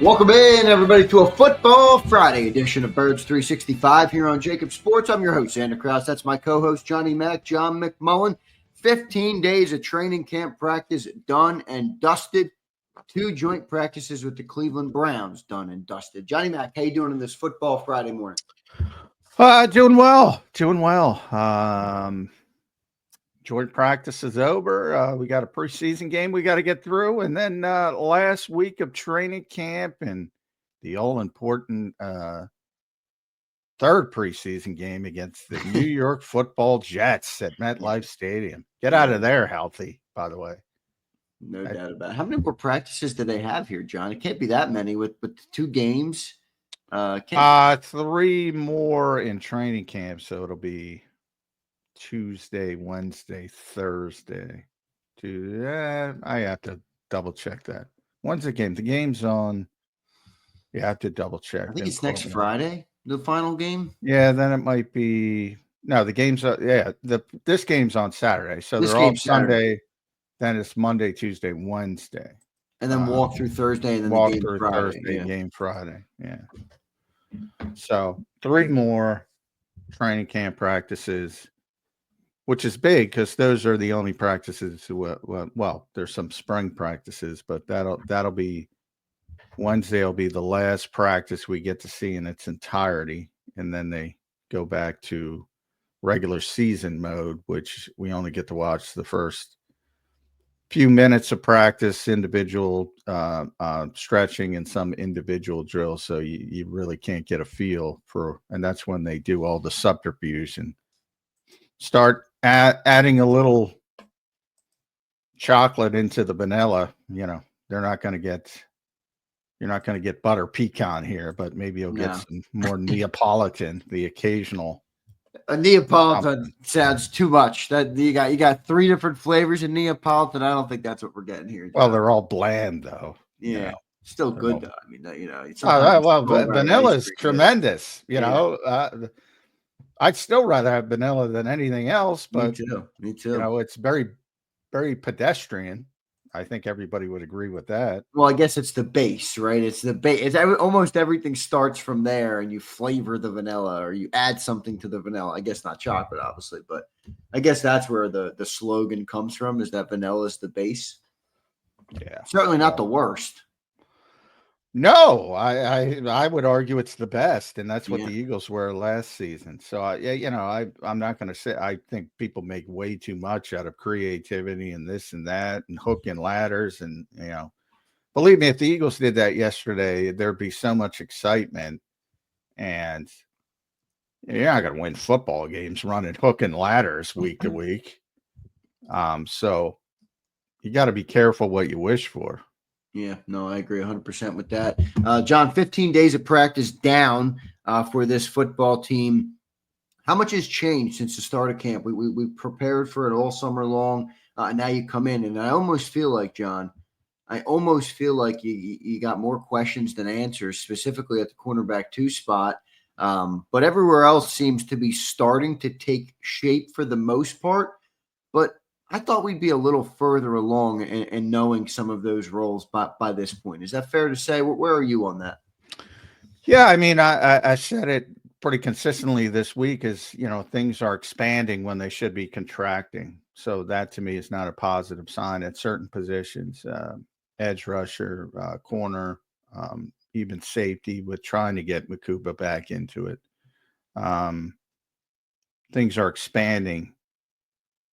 Welcome in, everybody, to a Football Friday edition of Birds 365 here on JAKIB Sports. I'm your host, Zander Krause. That's my co-host, Johnny Mack, John McMullen. 15 days of training camp practice done and dusted. 2 joint practices with the Cleveland Browns done and dusted. Johnny Mack, how you doing on this Football Friday morning? Doing well. Joint practice is over. We got a preseason game we got to get through, and then last week of training camp and the all-important third preseason game against the New York Football Jets at MetLife Stadium. Get out of there healthy, by the way. No doubt about it. How many more practices do they have here, John? It can't be that many with the 2 games. 3 more in training camp, so it'll be Tuesday, Wednesday, Thursday. I have to double check that. When's the game? The game's on. You have to double check. I think it's next Friday, the final game. Yeah, then it might be. No, the game's this game's on Saturday, so they're all Sunday. Then it's Monday, Tuesday, Wednesday, and then walk through Thursday, and then walk the game through Friday. Thursday, game Friday. Yeah. So 3 more training camp practices, which is big because those are the only practices. Well, there's some spring practices, but that'll be Wednesday. Will be the last practice we get to see in its entirety, and then they go back to regular season mode, which we only get to watch the first few minutes of practice, individual stretching, and some individual drills. So you really can't get a feel for, and that's when they do all the subterfuge and start adding a little chocolate into the vanilla. You're not going to get butter pecan here, but maybe you'll get some more Neapolitan, the occasional. A Neapolitan sounds too much. That you got 3 different flavors in Neapolitan. I don't think that's what we're getting here, John. Well, they're all bland though. Yeah, still good though. I mean, vanilla is tremendous. I'd still rather have vanilla than anything else, but me too. It's very, very pedestrian. I think everybody would agree with that. Well, I guess it's the base, right? It's the base. It's almost everything starts from there, and you flavor the vanilla or you add something to the vanilla. I guess not chocolate, obviously, but I guess that's where the slogan comes from, is that vanilla is the base. Yeah. Certainly not the worst. No, I would argue it's the best, and that's what the Eagles were last season. So I'm not going to say I think people make way too much out of creativity and this and that and hook and ladders, and believe me, if the Eagles did that yesterday, there'd be so much excitement, and you're not going to win football games running hook and ladders week to week. So you got to be careful what you wish for. Yeah, no, I agree 100% with that. John, 15 days of practice down for this football team. How much has changed since the start of camp? We prepared for it all summer long, and now you come in, and I almost feel like, John, you got more questions than answers, specifically at the cornerback 2 spot. But everywhere else seems to be starting to take shape for the most part. But I thought we'd be a little further along in knowing some of those roles by this point. Is that fair to say? Where are you on that? Yeah, I mean, I said it pretty consistently this week is, things are expanding when they should be contracting. So that to me is not a positive sign at certain positions, edge rusher, corner, even safety, with trying to get Makuba back into it. Things are expanding,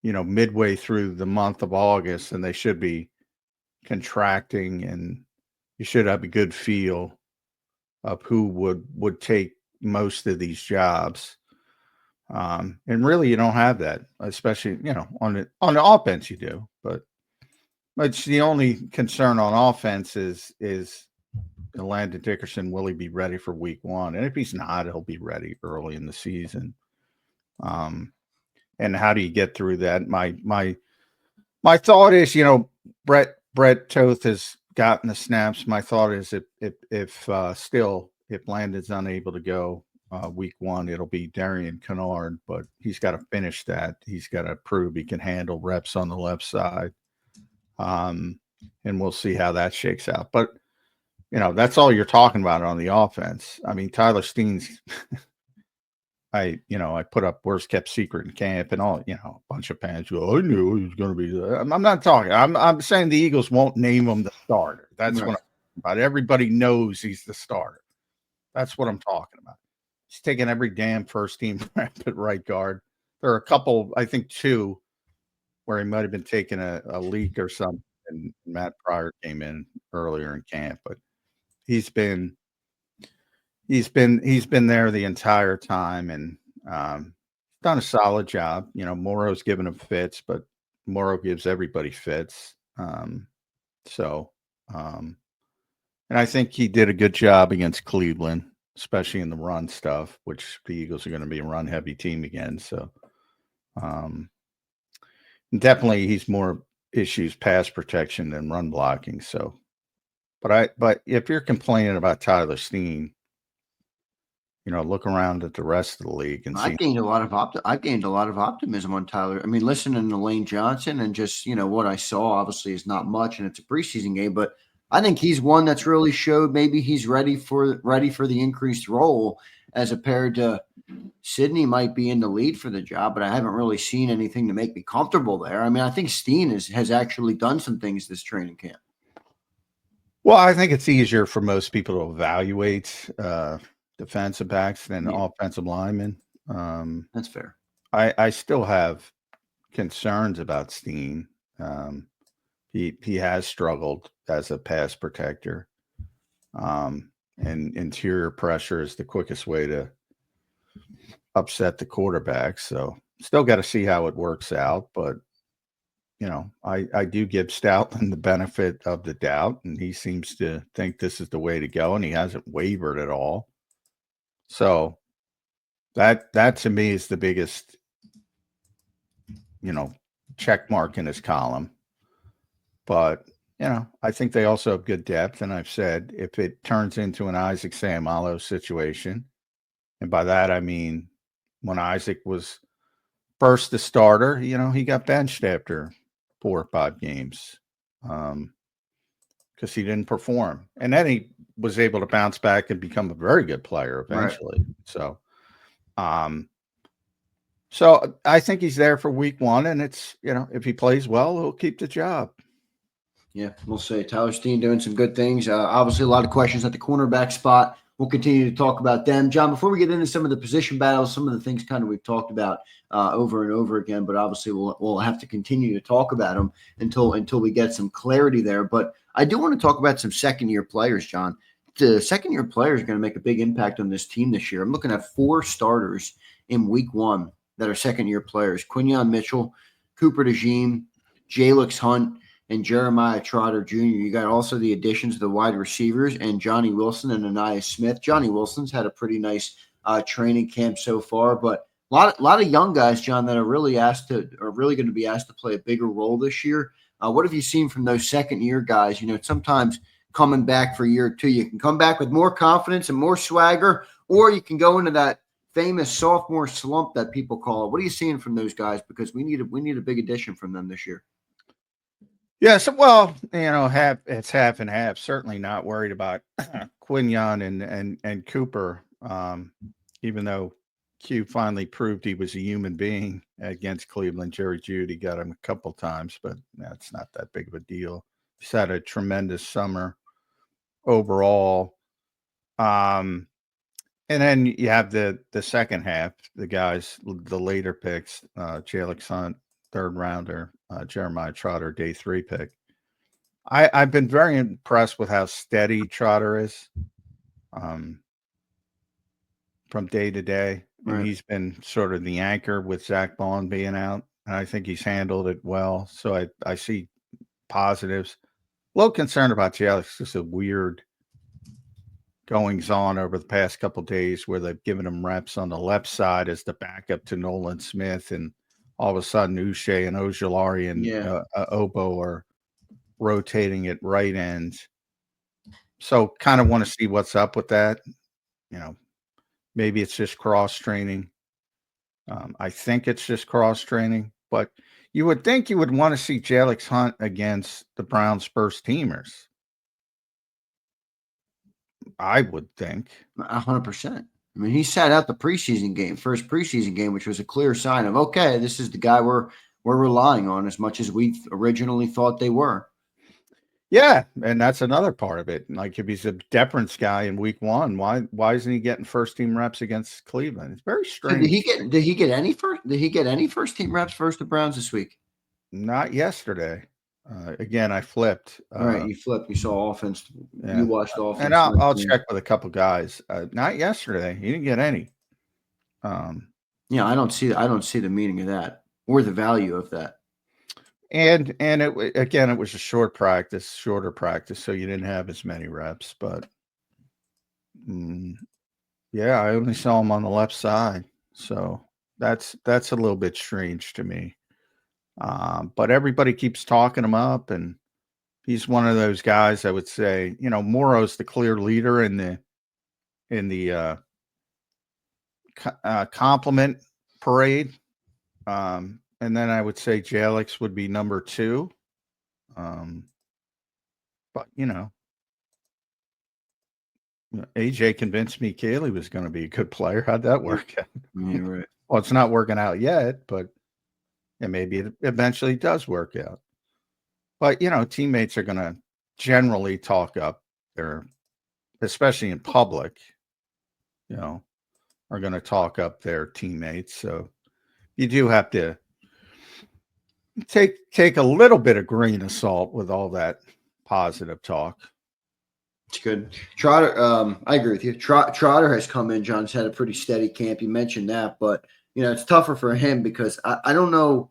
midway through the month of August, and they should be contracting, and you should have a good feel of who would take most of these jobs. And really, you don't have that, especially, on the offense you do, but it's the only concern on offense is Landon Dickerson, will he be ready for week 1? And if he's not, he'll be ready early in the season. And how do you get through that? My thought is, Brett Toth has gotten the snaps. My thought is if Landon's unable to go week 1, it'll be Darian Kennard, but he's got to finish that. He's got to prove he can handle reps on the left side. And we'll see how that shakes out. But that's all you're talking about on the offense. I mean, Tyler Steen's I put up worst kept secret in camp and all, a bunch of fans go, I knew he was going to be there. I'm not talking. I'm saying the Eagles won't name him the starter. That's what I'm talking about. Everybody knows he's the starter. That's what I'm talking about. He's taking every damn first team rep at right guard. There are a couple, I think 2, where he might have been taking a leak or something, and Matt Pryor came in earlier in camp, but he's been there the entire time, and done a solid job. Morrow's giving him fits, but Morrow gives everybody fits. And I think he did a good job against Cleveland, especially in the run stuff, which the Eagles are going to be a run heavy team again. So definitely he's more issues pass protection than run blocking. So, but if you're complaining about Tyler Steen, look around at the rest of the league and see. I gained a lot of optimism on Tyler. I mean, listening to Lane Johnson and just what I saw obviously is not much, and it's a preseason game, but I think he's one that's really showed maybe he's ready for the increased role, as compared to Sidney might be in the lead for the job, but I haven't really seen anything to make me comfortable there. I mean, I think Steen has actually done some things this training camp. Well, I think it's easier for most people to evaluate defensive backs than offensive linemen. That's fair. I still have concerns about Steen. He has struggled as a pass protector. And interior pressure is the quickest way to upset the quarterback. So still got to see how it works out. But, I do give Stoutland the benefit of the doubt, and he seems to think this is the way to go, and he hasn't wavered at all. So that to me is the biggest, check mark in his column. But, I think they also have good depth. And I've said if it turns into an Isaac Seumalo situation, and by that I mean when Isaac was first the starter, he got benched after 4 or 5 games because he didn't perform. And then he was able to bounce back and become a very good player eventually. Right. So I think he's there for week 1, and it's, if he plays well, he'll keep the job. Yeah, we'll say Tyler Steen doing some good things. Obviously, a lot of questions at the cornerback spot. We'll continue to talk about them. John, before we get into some of the position battles, some of the things kind of we've talked about over and over again, but obviously we'll have to continue to talk about them until we get some clarity there. But I do want to talk about some second-year players, John. The second-year players are going to make a big impact on this team this year. I'm looking at 4 starters in week 1 that are second-year players: Quinyon Mitchell, Cooper DeJean, Jalix Hunt, and Jeremiah Trotter Jr. You got also the additions of the wide receivers and Johnny Wilson and Anais Smith. Johnny Wilson's had a pretty nice training camp so far, but a lot of young guys, John, that are really going to be asked to play a bigger role this year. What have you seen from those second-year guys? Sometimes coming back for year 2, you can come back with more confidence and more swagger, or you can go into that famous sophomore slump that people call it. What are you seeing from those guys? Because we need a big addition from them this year. Yeah, so well, it's half and half. Certainly not worried about Quinyon and Cooper, even though Q finally proved he was a human being against Cleveland. Jerry Jeudy got him a couple times, but that's not that big of a deal. He's had a tremendous summer overall. And then you have the second half, the guys, the later picks, Jalix Hunt, 3rd rounder, Jeremiah Trotter, day 3 pick. I've been very impressed with how steady Trotter is from day to day. Right. And he's been sort of the anchor with Zach Bond being out. And I think he's handled it well. So I see positives. A little concerned about Jalix, just a weird goings on over the past couple of days where they've given him reps on the left side as the backup to Nolan Smith, and all of a sudden Uche and Ojulari and Obo are rotating at right end. So kind of want to see what's up with that. Maybe it's just cross training. I think it's just cross training, but you would think you would want to see Jalix Hunt against the Browns' first teamers. I would think 100%. I mean, he sat out the first preseason game, which was a clear sign of, okay, this is the guy we're relying on as much as we originally thought they were. Yeah, and that's another part of it. Like if he's a deference guy in week 1, why isn't he getting first team reps against Cleveland? It's very strange. So did he get any first team reps versus the Browns this week? Not yesterday. Again, I flipped. All right, you flipped. You saw offense. Yeah. You watched offense. And I'll check with a couple guys. Not yesterday. He didn't get any. Yeah, I don't see the meaning of that or the value of that. And it was a shorter practice, so you didn't have as many reps. But yeah, I only saw him on the left side, so that's a little bit strange to me. But everybody keeps talking him up, and he's one of those guys. I would say, Morrow's the clear leader in the compliment parade. And then I would say Jalix would be number 2. But AJ convinced me Kaylee was going to be a good player. How'd that work out? Yeah, right. Well, it's not working out yet, but maybe it eventually does work out. But teammates are going to generally talk up especially in public, are going to talk up their teammates. So you do have to take a little bit of grain of salt with all that positive talk. It's good. Trotter, I agree with you. Trotter has come in. John's had a pretty steady camp. You mentioned that, but it's tougher for him because I don't know.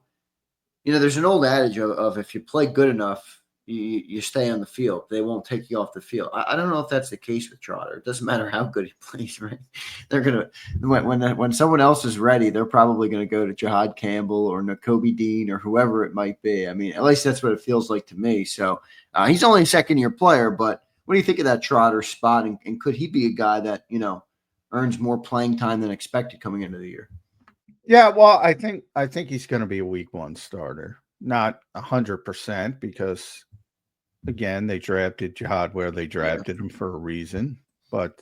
There's an old adage of if you play good enough, you stay on the field. They won't take you off the field. I don't know if that's the case with Trotter. It doesn't matter how good he plays, right? They're gonna when someone else is ready, they're probably gonna go to Jahad Campbell or Nakobe Dean or whoever it might be. I mean, at least that's what it feels like to me. So he's only a second-year player, but what do you think of that Trotter spot? And could he be a guy that earns more playing time than expected coming into the year? Yeah, well, I think he's going to be a week 1 starter. Not 100% because, again, they drafted Jihad where they drafted him for a reason. But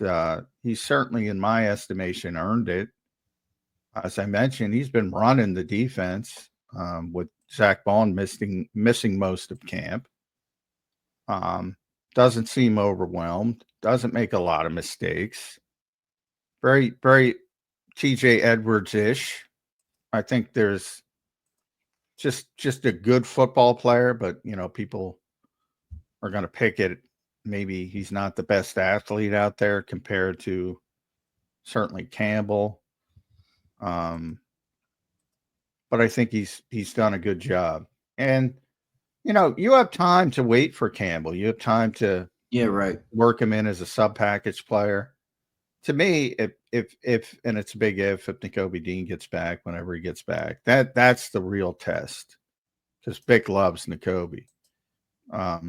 he certainly, in my estimation, earned it. As I mentioned, he's been running the defense with Zach Bond missing most of camp. Doesn't seem overwhelmed. Doesn't make a lot of mistakes. Very, very TJ Edwards-ish. I think there's just a good football player, but people are going to pick it. Maybe he's not the best athlete out there compared to certainly Campbell. But I think he's done a good job. And you have time to wait for Campbell. You have time to work him in as a sub package player. To me, if and it's a big if Nakobe Dean gets back whenever he gets back, that's the real test because Vic loves Nakobe. But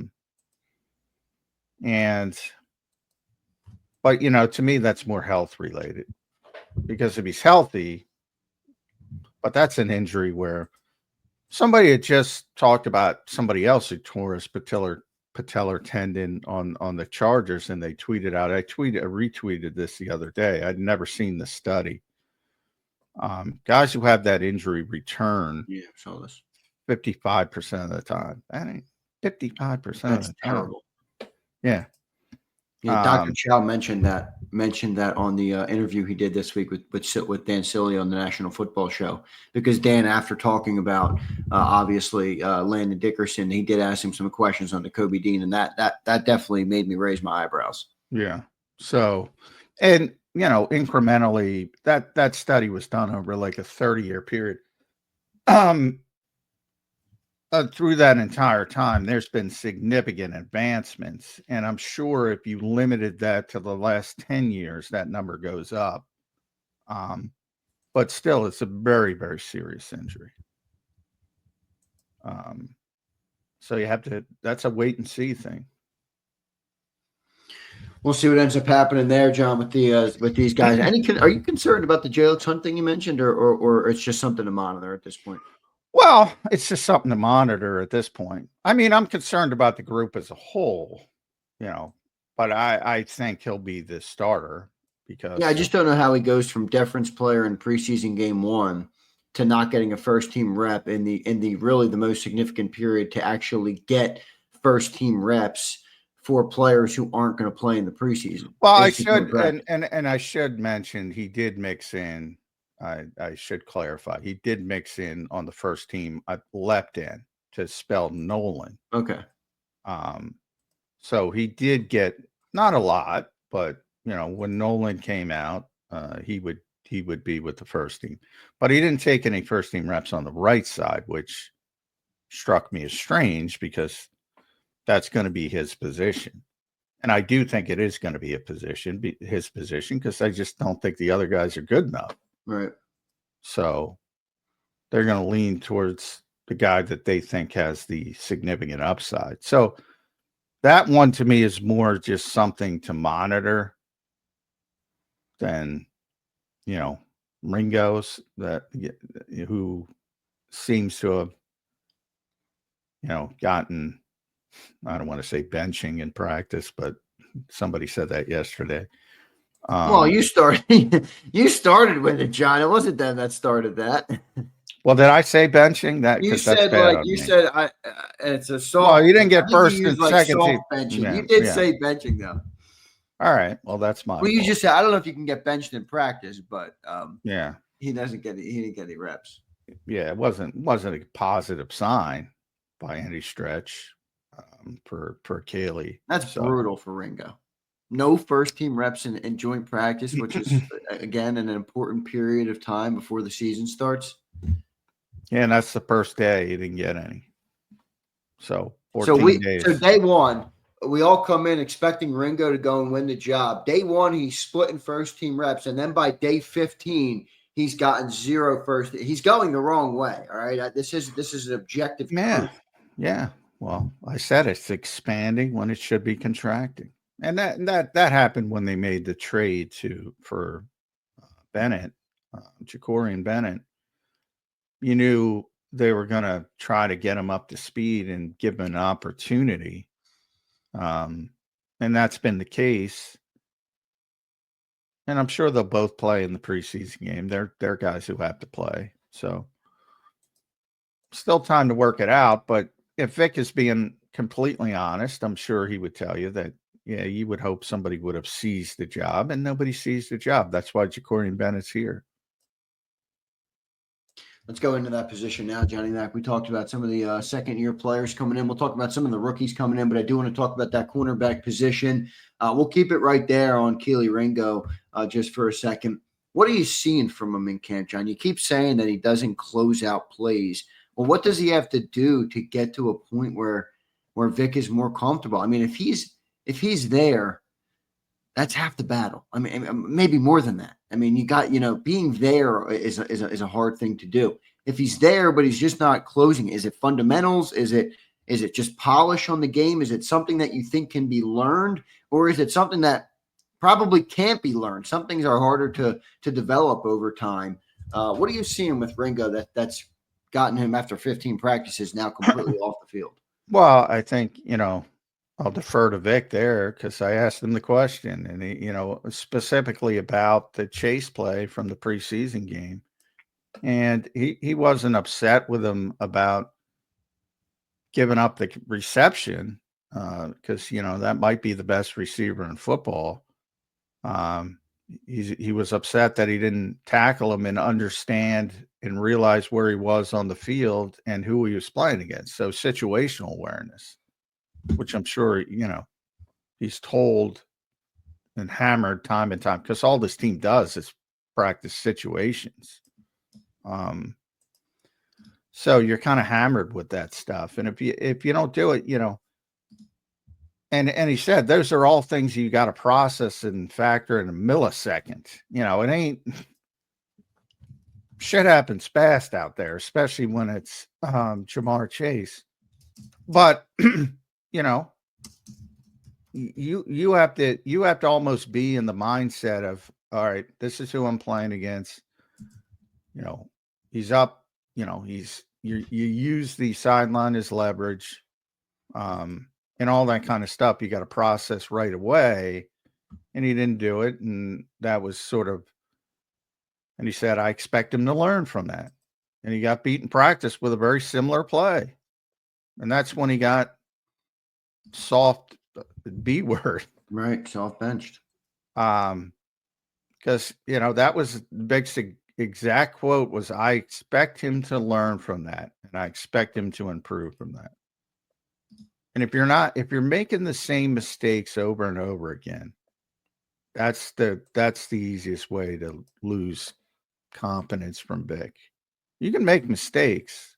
to me, that's more health related because if he's healthy, but that's an injury where somebody had just talked about somebody else who tore his patellar tendon on the Chargers, and they tweeted out. I retweeted this the other day. I'd never seen the study. Guys who have that injury return 55% of the time. That ain't 55% of the time. Terrible. Yeah. Yeah, Dr. Chow mentioned that on the interview he did this week with Dan Silly on the National Football Show, because Dan, after talking about obviously Landon Dickerson, he did ask him some questions on Nakobe Dean, and that definitely made me raise my eyebrows. Yeah. So, and incrementally, that study was done over like a 30-year period. Through that entire time, there's been significant advancements. And I'm sure if you limited that to the last 10 years, that number goes up. But still, it's a very, very serious injury. So you have to, that's a wait and see thing. We'll see what ends up happening there, John, with these guys. Are you concerned about the Jalix Hunt thing you mentioned, or it's just something to monitor at this point? Well, it's just something to monitor at this point. I mean, I'm concerned about the group as a whole. but I think he'll be the starter because Yeah, I just don't know how he goes from deference player in preseason game 1 to not getting a first team rep in the really the most significant period to actually get first team reps for players who aren't going to play in the preseason. well, I If he's should correct. and I should mention he did mix in. I should clarify he did mix in on the first team. I leapt in to spell Nolan. Okay. So he did get not a lot, but when Nolan came out, he would be with the first team, but he didn't take any first team reps on the right side, which struck me as strange because that's going to be his position. And I do think it is going to be his position, because I just don't think the other guys are good enough. Right. So they're going to lean towards the guy that they think has the significant upside. So that one to me is more just something to monitor than, Ringo's who seems to have, gotten, I don't want to say benching in practice, but somebody said that yesterday. Well, you started with it, John. It wasn't them that started that. Well, did I say benching? That You because that's said bad on me. it's a soft. Well, you didn't get I think first you used and second soft team. benching. Yeah, You did yeah. say benching though. All right. Well, that's my Well, you fault. just said I don't know if you can get benched in practice, but Yeah. he didn't get any reps. Yeah, it wasn't a positive sign by any stretch for Kaylee. That's brutal for Ringo. No first team reps in joint practice, which is again an important period of time before the season starts. Yeah, and that's the first day he didn't get any. So 14 days. So day 1, we all come in expecting Ringo to go and win the job. Day 1, he's splitting first team reps, and then by day 15, he's gotten 0 first. He's going the wrong way. All right, this is an objective. Yeah, truth. yeah. Well, I said it's expanding when it should be contracting, and that happened when they made the trade for Bennett, Ja'Cory Bennett. You knew they were going to try to get him up to speed and give him an opportunity. And that's been the case. And I'm sure they'll both play in the preseason game. They're guys who have to play. So still time to work it out. But if Vic is being completely honest, I'm sure he would tell you that, yeah, you would hope somebody would have seized the job, and nobody seized the job. That's why Ja'Cory Bennett's here. Let's go into that position now, Johnny Mac. We talked about some of the second-year players coming in. We'll talk about some of the rookies coming in, but I do want to talk about that cornerback position. We'll keep it right there on Keely Ringo just for a second. What are you seeing from him in camp, John? You keep saying that he doesn't close out plays. Well, what does he have to do to get to a point where Vic is more comfortable? I mean, if he's there, that's half the battle. I mean, maybe more than that. I mean, you got, being there is a hard thing to do. If he's there, but he's just not closing, is it fundamentals? Is it just polish on the game? Is it something that you think can be learned, or is it something that probably can't be learned? Some things are harder to develop over time. What are you seeing with Ringo that's gotten him after 15 practices now completely off the field? Well, I think, I'll defer to Vic there, because I asked him the question, and he, specifically about the chase play from the preseason game. And he wasn't upset with him about giving up the reception, because, that might be the best receiver in football. He was upset that he didn't tackle him and understand and realize where he was on the field and who he was playing against. So situational awareness, which I'm sure, he's told and hammered time and time, because all this team does is practice situations. So you're kind of hammered with that stuff. And if you don't do it, and he said, those are all things you got to process and factor in a millisecond. It ain't, shit happens fast out there, especially when it's Jamar Chase. But, you have to almost be in the mindset of, all right, this is who I'm playing against. He's up, you use the sideline as leverage. and all that kind of stuff you got to process right away. And he didn't do it. And that was sort of, and he said, I expect him to learn from that. And he got beat in practice with a very similar play. And that's when he got soft B word. Right. Soft benched. Because, that was Vic's exact quote was, I expect him to learn from that. And I expect him to improve from that. And if you're making the same mistakes over and over again, that's the easiest way to lose confidence from Vic. You can make mistakes,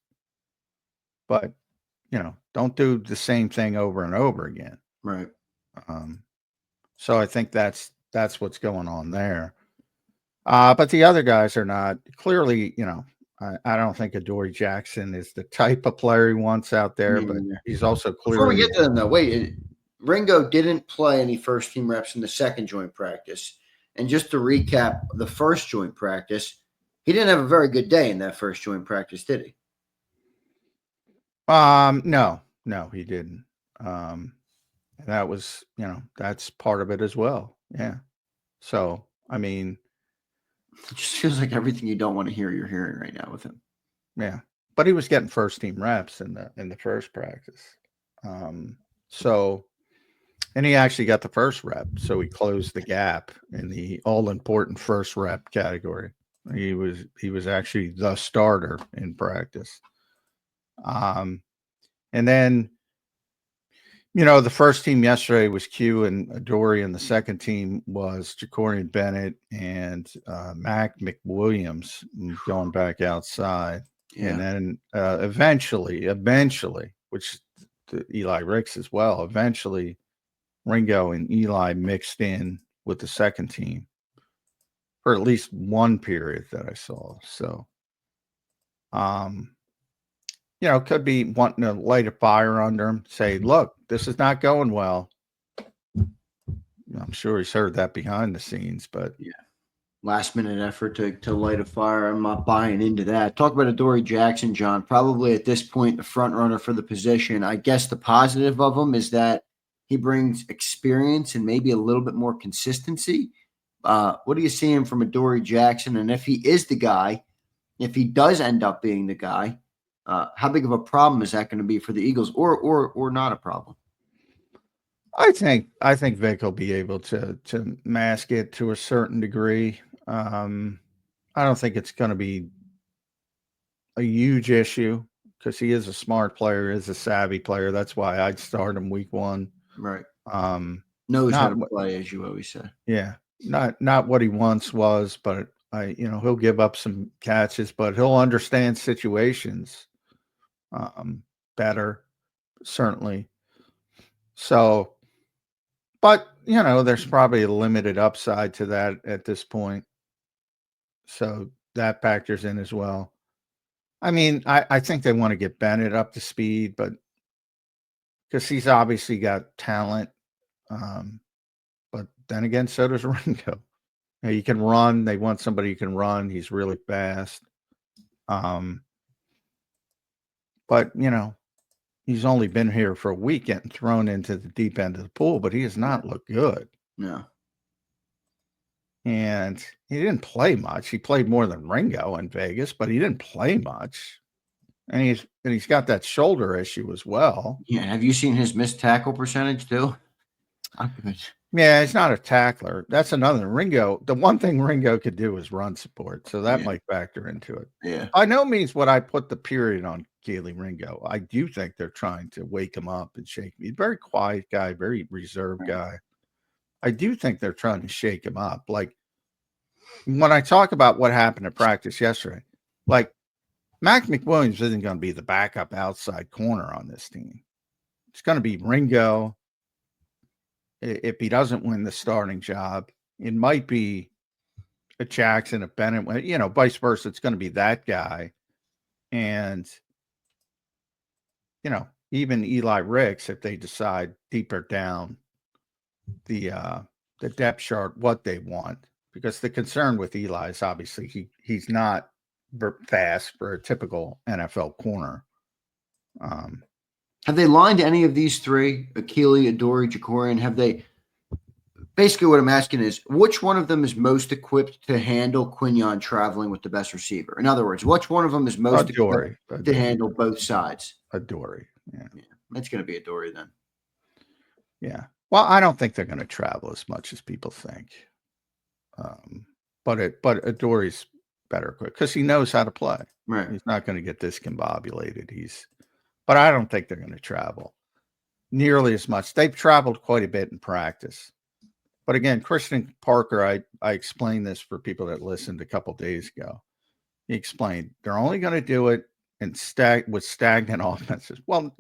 but don't do the same thing over and over again. Right. So I think that's what's going on there. But the other guys are not clearly, I don't think Adoree Jackson is the type of player he wants out there, but he's also clearly. Before we get to them, though, wait, Ringo didn't play any first team reps in the second joint practice. And just to recap the first joint practice, he didn't have a very good day in that first joint practice, did he? No, he didn't. And that was, that's part of it as well. Yeah. So, I mean, it just feels like everything you don't want to hear, you're hearing right now with him. Yeah. But he was getting first team reps in the first practice. So, and he actually got the first rep. So he closed the gap in the all important first rep category. He was actually the starter in practice. And then, the first team yesterday was Q and Adoree, and the second team was Jacorian Bennett and Mac McWilliams going back outside. Yeah. And then eventually, which Eli Ricks as well, eventually Ringo and Eli mixed in with the second team for at least one period that I saw. So, could be wanting to light a fire under him, say, look, this is not going well. I'm sure he's heard that behind the scenes, but yeah. Last minute effort to light a fire. I'm not buying into that. Talk about Adoree Jackson, John. Probably at this point, the front runner for the position. I guess the positive of him is that he brings experience and maybe a little bit more consistency. What are you seeing from Adoree Jackson? And if he is the guy, if he does end up being the guy, how big of a problem is that going to be for the Eagles, or not a problem? I think Vic will be able to mask it to a certain degree. I don't think it's going to be a huge issue because he is a smart player, is a savvy player. That's why I'd start him week one. Right. Knows how to play, as you always say. Yeah. Not what he once was, but he'll give up some catches, but he'll understand situations better, certainly. So, but there's probably a limited upside to that at this point. So that factors in as well. I mean, I think they want to get Bennett up to speed, but because he's obviously got talent. But then again, so does Ringo. He can run. They want somebody who can run. He's really fast. But he's only been here for a week, getting thrown into the deep end of the pool, but he has not looked good. No. And he didn't play much. He played more than Ringo in Vegas, but he didn't play much. And he's got that shoulder issue as well. Yeah. Have you seen his missed tackle percentage too? Yeah, he's not a tackler. That's another Ringo. The one thing Ringo could do is run support, so that might factor into it. Yeah. By no means would I put the period on Gailey Ringo. I do think they're trying to wake him up and shake him. He's a very quiet guy, very reserved guy. I do think they're trying to shake him up. Like when I talk about what happened at practice yesterday, like Mac McWilliams isn't going to be the backup outside corner on this team. It's going to be Ringo. If he doesn't win the starting job, it might be a Jackson, a Bennett, vice versa. It's going to be that guy. And, even Eli Ricks, if they decide deeper down the depth chart, what they want, because the concern with Eli is obviously he's not fast for a typical NFL corner. Have they lined any of these three, Akili, Adoree, Jakorian? Have they? Basically, what I'm asking is, which one of them is most equipped to handle Quinion traveling with the best receiver? In other words, which one of them is most equipped to handle both sides? Adoree. Yeah. It's going to be Adoree then. Yeah. Well, I don't think they're going to travel as much as people think. But Adoree's better equipped because he knows how to play. Right. He's not going to get discombobulated. But I don't think they're going to travel nearly as much. They've traveled quite a bit in practice. But again, Christian Parker, I explained this for people that listened a couple days ago. He explained they're only going to do it with stagnant offenses. Well,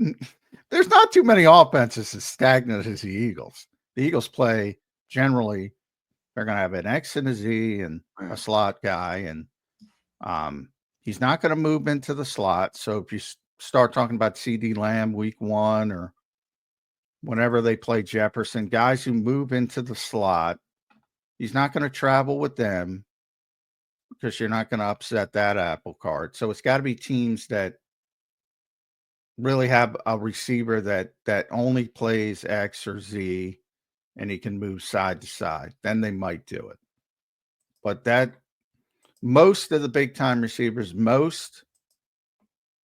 there's not too many offenses as stagnant as the Eagles. The Eagles play generally, they're going to have an X and a Z and a slot guy, and he's not going to move into the slot. So if you start talking about CD Lamb week 1 or whenever they play Jefferson, guys who move into the slot, he's not going to travel with them because you're not going to upset that apple cart. So it's got to be teams that really have a receiver that only plays X or Z and he can move side to side. Then they might do it. But most of the big time receivers,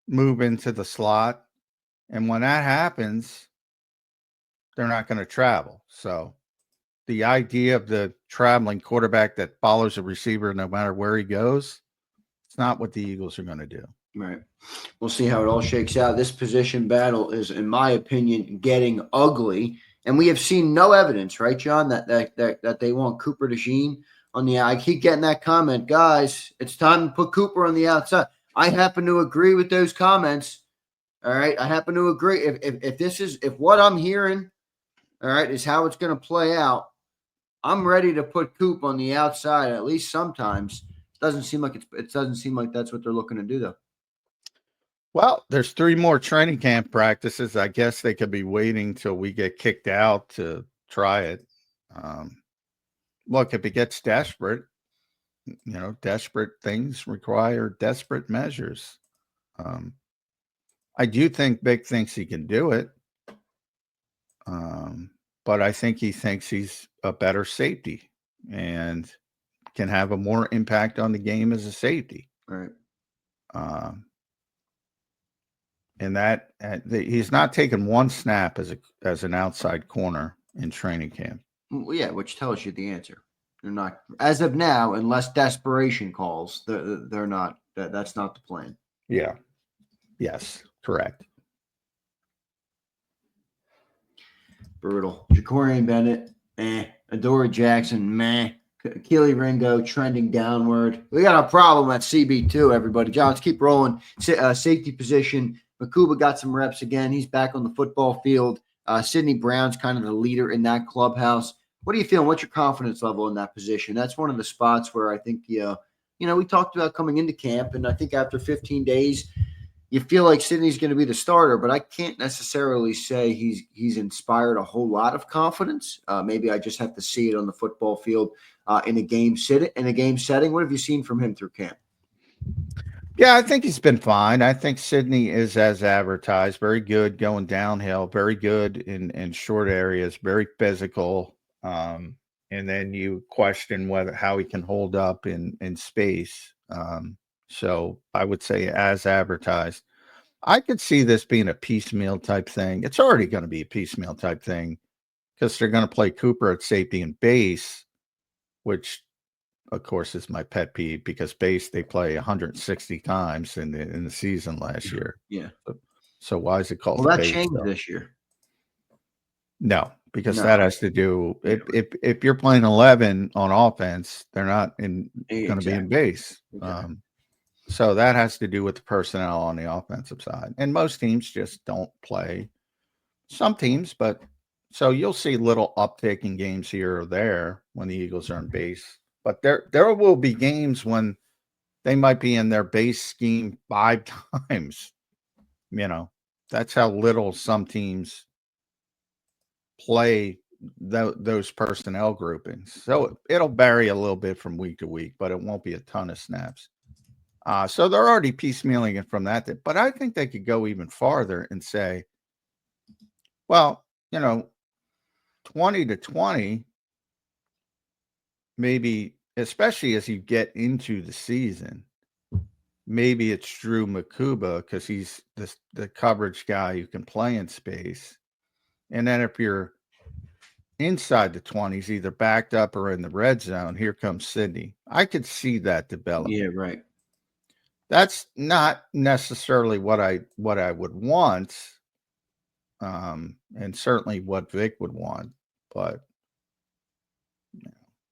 move into the slot. And when that happens, they're not going to travel. So the idea of the traveling quarterback that follows a receiver no matter where he goes, it's not what the Eagles are going to do. Right. We'll see how it all shakes out. This position battle is, in my opinion, getting ugly. And we have seen no evidence, right, John, that they want Cooper DeJean on the. I keep getting that comment, guys. It's time to put Cooper on the outside. I happen to agree with those comments. All right, I happen to agree. If what I'm hearing, all right, is how it's going to play out, I'm ready to put Coop on the outside at least sometimes. It doesn't seem like that's what they're looking to do though. Well, there's 3 more training camp practices. I guess they could be waiting till we get kicked out to try it. Look, if it gets desperate, desperate things require desperate measures. I do think Vic thinks he can do it. But I think he thinks he's a better safety and can have a more impact on the game as a safety. Right. And he's not taken one snap as an outside corner in training camp. Well, yeah, which tells you the answer. They're not, as of now, unless desperation calls. They're not. That's not the plan. Yeah. Yes. Correct. Brutal. Jakorian Bennett, Adoree Jackson, meh. Keely Ringo trending downward. We got a problem at CB2, everybody. John, let's keep rolling. Safety position. Makuba got some reps again. He's back on the football field. Sidney Brown's kind of the leader in that clubhouse. What are you feeling? What's your confidence level in that position? That's one of the spots where I think, we talked about coming into camp, and I think after 15 days, you feel like Sidney's going to be the starter, but I can't necessarily say he's inspired a whole lot of confidence. Maybe I just have to see it on the football field in a game setting. What have you seen from him through camp? Yeah, I think he's been fine. I think Sidney is as advertised, very good going downhill, very good in short areas, very physical. And then you question how he can hold up in space. So I would say as advertised. I could see this being a piecemeal type thing. It's already going to be a piecemeal type thing because they're going to play Cooper at safety and base, which of course is my pet peeve because base they play 160 times in the season last year. Yeah. So why is it called? Well, that changed this year. No, because that has to do if you're playing 11 on offense, they're not going to be in base. Exactly. So that has to do with the personnel on the offensive side. And most teams just don't play. Some teams, but so you'll see little uptick in games here or there when the Eagles are in base. But there will be games when they might be in their base scheme 5 times. That's how little some teams play those personnel groupings. So it'll vary a little bit from week to week, but it won't be a ton of snaps. So they're already piecemealing it from that. But I think they could go even farther and say, Well, 20 to 20, maybe, especially as you get into the season, maybe it's Drew Makuba because he's the coverage guy who can play in space. And then if you're inside the 20s, either backed up or in the red zone, here comes Sydney. I could see that developing. Yeah, right. That's not necessarily what I would want, and certainly what Vic would want. But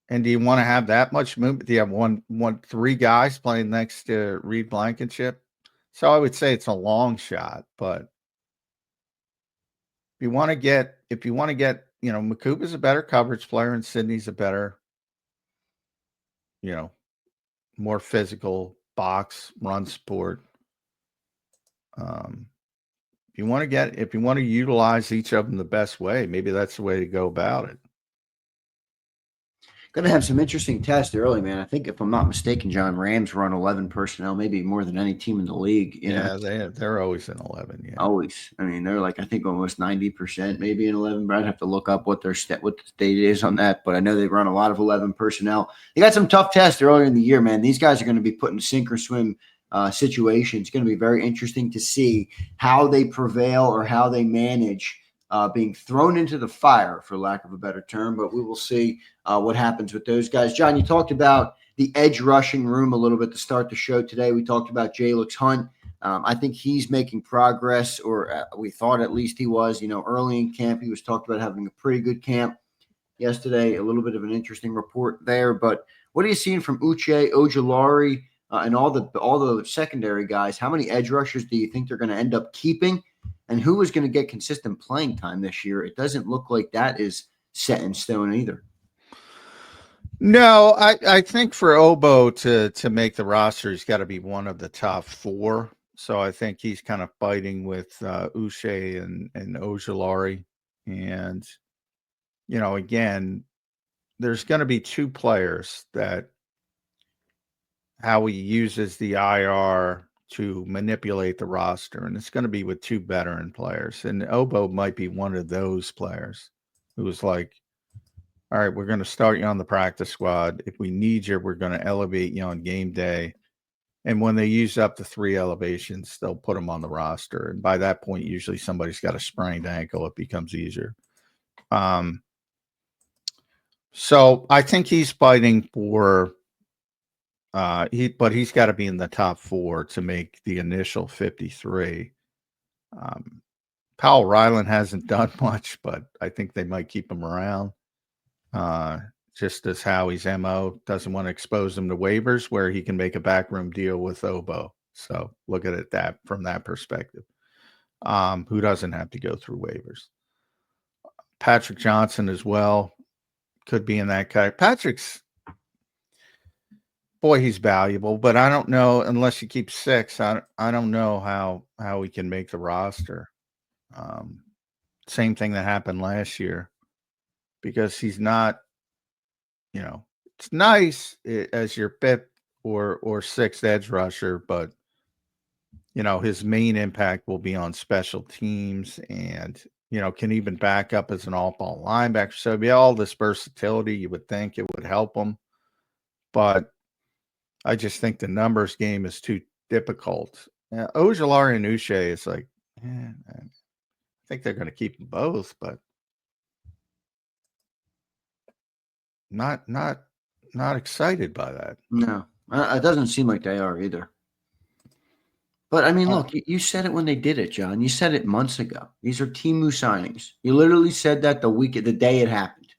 and do you want to have that much movement? Do you have three guys playing next to Reed Blankenship? So I would say it's a long shot, but if you want to get, Makuba's a better coverage player and Sydney's a better, more physical box run sport. If you want to utilize each of them the best way, maybe that's the way to go about it. Going to have some interesting tests early, man. I think if I'm not mistaken, John, Rams run 11 personnel, maybe more than any team in the league. They're always in 11. Yeah, always. I mean, they're like I think almost 90% maybe in 11. But I'd have to look up what the state is on that. But I know they run a lot of 11 personnel. They got some tough tests earlier in the year, man. These guys are going to be put in sink or swim situations. It's going to be very interesting to see how they prevail or how they manage being thrown into the fire, for lack of a better term. But we will see what happens with those guys. John, you talked about the edge rushing room a little bit to start the show today. We talked about Jalix Hunt. I think he's making progress, or we thought at least he was. Early in camp, he was talked about having a pretty good camp. Yesterday, a little bit of an interesting report there. But what are you seeing from Uche, Ojulari, and all the secondary guys? How many edge rushers do you think they're going to end up keeping? And who is going to get consistent playing time this year? It doesn't look like that is set in stone either. No, I think for Obo to make the roster, he's got to be one of the top four. So I think he's kind of fighting with Uche and Ojulari. And, again, there's going to be two players that how he uses the IR to manipulate the roster. And it's going to be with two veteran players. And Obo might be one of those players who was like, all right, we're going to start you on the practice squad. If we need you, we're going to elevate you on game day. And when they use up the 3 elevations, they'll put them on the roster. And by that point, usually somebody's got a sprained ankle. It becomes easier. So I think he's fighting for but he's got to be in the top 4 to make the initial 53. Powell Ryland hasn't done much, but I think they might keep him around. Just as Howie's MO doesn't want to expose him to waivers where he can make a backroom deal with Obo. So look at it from that perspective. Who doesn't have to go through waivers. Patrick Johnson as well could be in that category. Patrick's boy, he's valuable, but I don't know unless you keep 6. I don't know how he can make the roster. Same thing that happened last year, because he's not. It's nice as your 5th or 6th edge rusher, but his main impact will be on special teams, and can even back up as an all-ball linebacker. So it'd be all this versatility. You would think it would help him, but I just think the numbers game is too difficult. Ojulari and Uche is like, I think they're going to keep them both, but not excited by that. No, it doesn't seem like they are either. But I mean, look, you said it when they did it, John. You said it months ago. These are Temu signings. You literally said that the day it happened,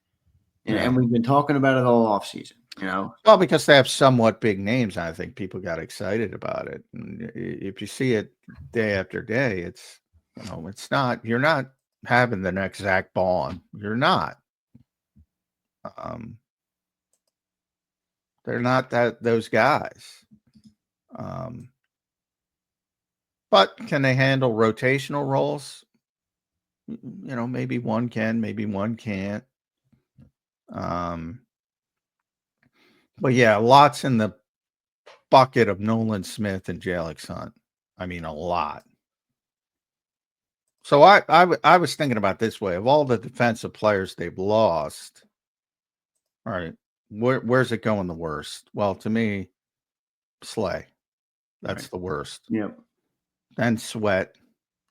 and we've been talking about it all offseason. Well, because they have somewhat big names, I think people got excited about it. And if you see it day after day, it's it's not. You're not having the next Zach Baun. You're not. They're not those guys. But can they handle rotational roles? Maybe one can, maybe one can't. But yeah, lots in the bucket of Nolan Smith and Jalix Hunt. I mean, a lot. So I was thinking about this way. Of all the defensive players they've lost, all right, where's it going the worst? Well, to me, Slay. That's Right. the worst. Yep. Then Sweat.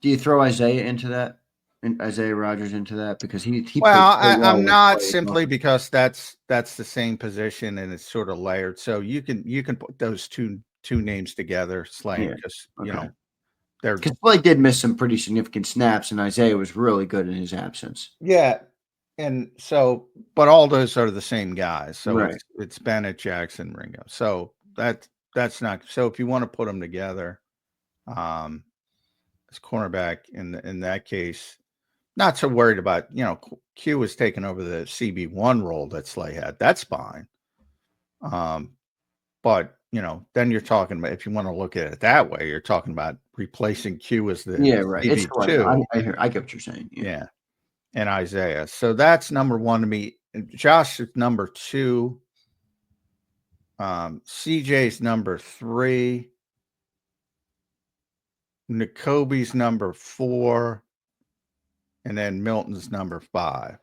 Do you throw Isaiah into that? And Isaiah Rodgers into that? Because he played Well, so well I'm with not, Clay as well. simply because that's the same position and it's sort of layered. So you can put those two names together, Slay, Yeah. because Okay. they're Because Clay did miss some pretty significant snaps, and Isaiah was really good in his absence. yeah. And so, but all those are the same guys. So Right. it's Bennett, Jackson, Ringo. So that's not. So if you want to put them together, as cornerback in that case, not so worried about, Q was taking over the CB1 role that Slay had. That's fine. But then you're talking about, if you want to look at it that way, you're talking about replacing Q as the Yeah, right. It's CB2. I get what you're saying. Yeah. Yeah. And Isaiah. So that's number one to me. And Josh is number 2. CJ's number 3. N'Kobe's number 4. And then Milton's number 5,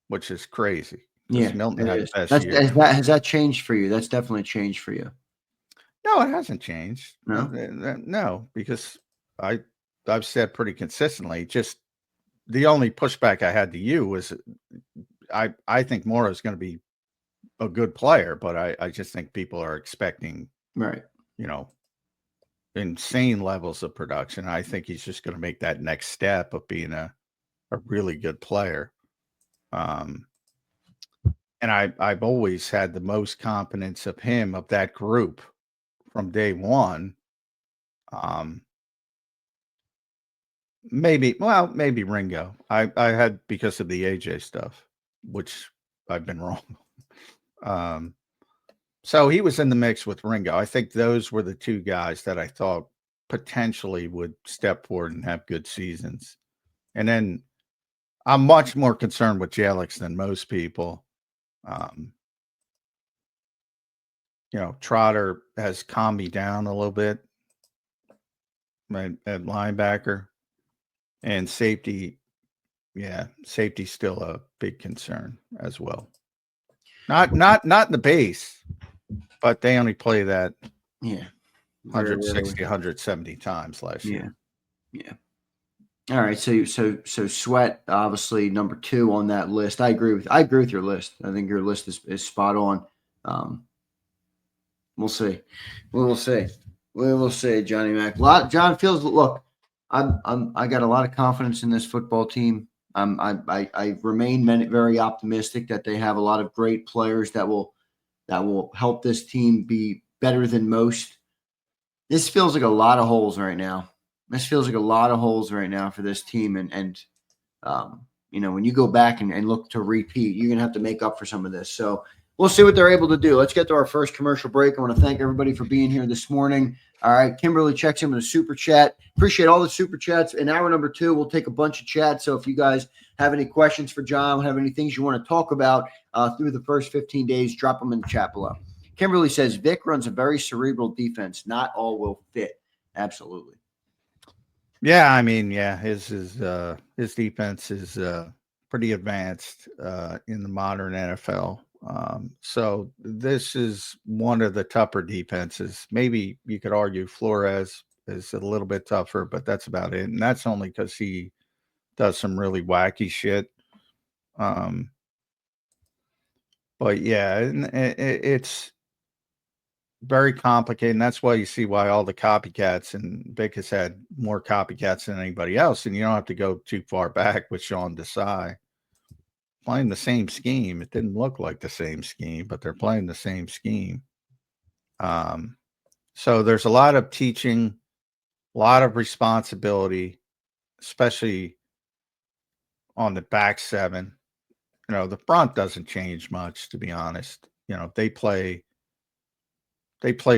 which is crazy because Yeah, Milton it had the is. best year. Has that changed for you? That's definitely changed for you. No, it hasn't changed. No? No, because I've said pretty consistently, just the only pushback I had to you was I think Mora is going to be a good player, but I just think people are expecting, Right. insane levels of production. I think he's just going to make that next step of being a really good player. And I've always had the most confidence of him, of that group, from day one. Maybe Ringo. I had, because of the AJ stuff, which I've been wrong. So he was in the mix with Ringo. I think those were the 2 guys that I thought potentially would step forward and have good seasons. And then I'm much more concerned with Jalix than most people. Trotter has calmed me down a little bit at linebacker, and safety. Yeah, safety's still a big concern as well. Not in the base, but they only play that 160, 170 times last year. Yeah. All right. So Sweat, obviously number 2 on that list. I agree with your list. I think your list is spot on. We'll see. We will see. We will see, Johnny Mac. John Fields. Look, I got a lot of confidence in this football team. I remain very optimistic that they have a lot of great players that will help this team be better than most. This feels like a lot of holes right now. For this team, and when you go back and look to repeat, you're gonna have to make up for some of this. So we'll see what they're able to do. Let's get to our first commercial break. I want to thank everybody for being here this morning. All right, Kimberly checks in with a super chat. Appreciate all the super chats. In hour number 2, we'll take a bunch of chats. So if you guys have any questions for John, have any things you want to talk about through the first 15 days, drop them in the chat below. Kimberly says Vic runs a very cerebral defense. Not all will fit. Absolutely. Yeah, I mean, his defense is pretty advanced in the modern NFL. So this is one of the tougher defenses. Maybe you could argue Flores is a little bit tougher, but that's about it. And that's only because he does some really wacky shit. But yeah, it's very complicated. And that's why you see why all the copycats, and Vic has had more copycats than anybody else. And you don't have to go too far back with Sean Desai. Playing the same scheme. It didn't look like the same scheme, but they're playing the same scheme. So there's a lot of teaching, a lot of responsibility, especially on the back 7. The front doesn't change much, to be honest. They play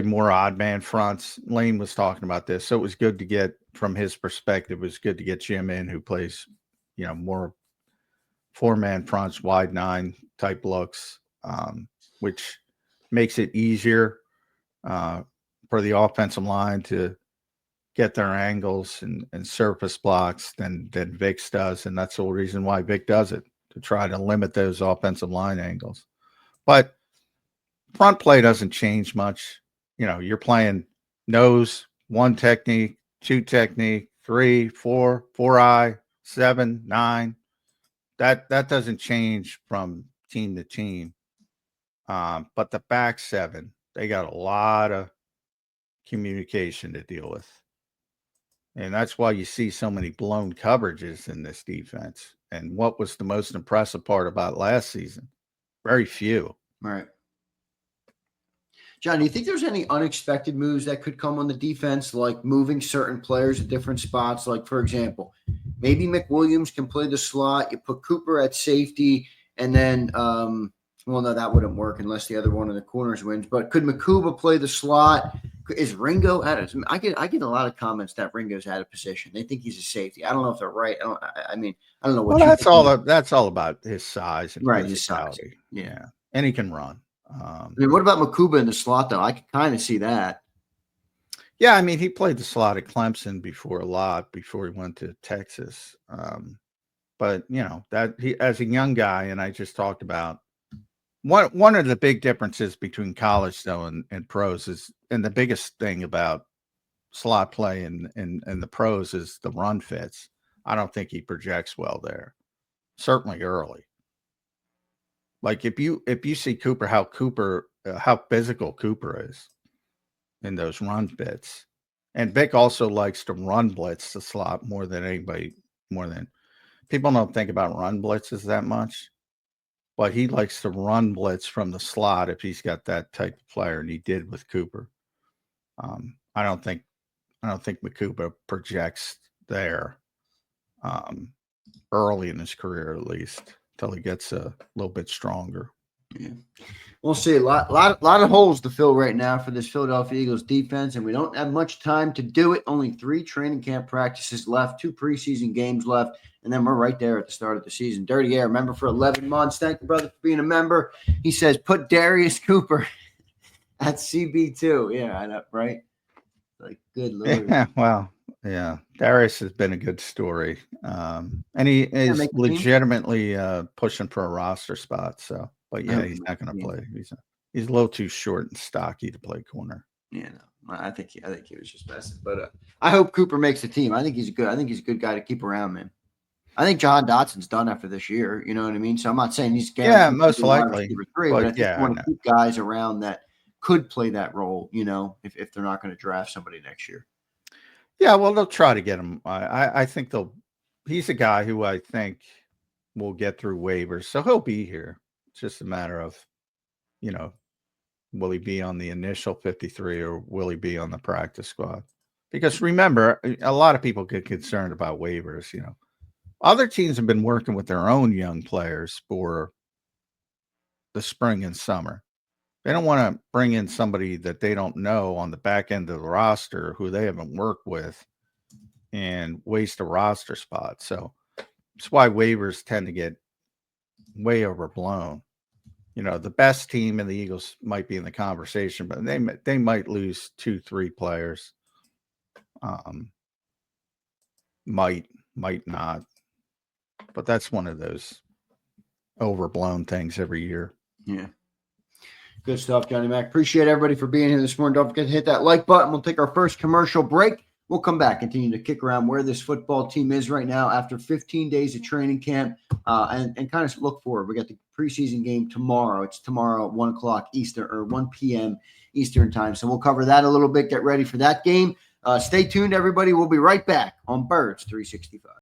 more odd man fronts. Lane was talking about this. So it was good to get, from his perspective, it was good to get Jim in, who plays, more 4-man fronts, wide 9 type looks, which makes it easier for the offensive line to get their angles and surface blocks than Vic's does. And that's the whole reason why Vic does it, to try to limit those offensive line angles. But front play doesn't change much. You know, you're playing nose, 1 technique, 2 technique, 3, 4, 4-eye, 7, 9. That doesn't change from team to team. But the back 7, they got a lot of communication to deal with. And that's why you see so many blown coverages in this defense. And what was the most impressive part about last season? Very few. Right. John, do you think there's any unexpected moves that could come on the defense, like moving certain players at different spots? Like, for example, maybe McWilliams can play the slot. You put Cooper at safety, and then, well, no, that wouldn't work unless the other one of the corners wins. But could Makuba play the slot? Is Ringo out of? I get a lot of comments that Ringo's out of position. They think he's a safety. I don't know if they're right. I mean, I don't know what. Well, that's all about his size and right, his size. Yeah, and he can run. I mean, what about Makuba in the slot, though? I can kind of see that. Yeah, I mean, he played the slot at Clemson before he went to Texas. But you know that he, as a young guy, and I just talked about one of the big differences between college though and pros is, and the biggest thing about slot play and the pros is the run fits. I don't think he projects well there. Certainly early. Like if you see Cooper, how physical Cooper is in those run fits, and Vic also likes to run blitz the slot more than people don't think about run blitzes that much, but he likes to run blitz from the slot if he's got that type of player, and he did with Cooper. I don't think Makuba projects there early in his career, at least, until he gets a little bit stronger. Yeah, we'll see. A lot of holes to fill right now for this Philadelphia Eagles defense, and we don't have much time to do it. Only 3 training camp practices left, 2 preseason games left, and then we're right there at the start of the season. Dirty Air, member for 11 months. Thank you, brother, for being a member. He says, put Darius Cooper at CB2. Yeah, I know, right? Like, good Lord. Yeah, well, yeah. Darius has been a good story. And he is legitimately pushing for a roster spot. So, but yeah, he's not going to play. He's a little too short and stocky to play corner. Yeah, no, I think he was just messing. But I hope Cooper makes the team. I think he's a good guy to keep around, man. I think John Dotson's done after this year. You know what I mean? So I'm not saying he's most likely. But I think you want to keep guys around that could play that role, you know, if they're not going to draft somebody next year. Yeah, well, they'll try to get him. I think he's a guy who I think will get through waivers. So he'll be here. It's just a matter of, you know, will he be on the initial 53 or will he be on the practice squad? Because remember, a lot of people get concerned about waivers, you know. Other teams have been working with their own young players for the spring and summer. They don't want to bring in somebody that they don't know on the back end of the roster who they haven't worked with and waste a roster spot. So that's why waivers tend to get way overblown. You know, the best team in the Eagles might be in the conversation, but they might lose 2-3 players. Might not. But that's one of those overblown things every year. Yeah. Good stuff, Johnny Mac. Appreciate everybody for being here this morning. Don't forget to hit that like button. We'll take our first commercial break. We'll come back, continue to kick around where this football team is right now after 15 days of training camp and kind of look forward. We got the preseason game tomorrow. It's tomorrow at 1 o'clock Eastern or 1 p.m. Eastern time. So we'll cover that a little bit. Get ready for that game. Stay tuned, everybody. We'll be right back on Birds 365.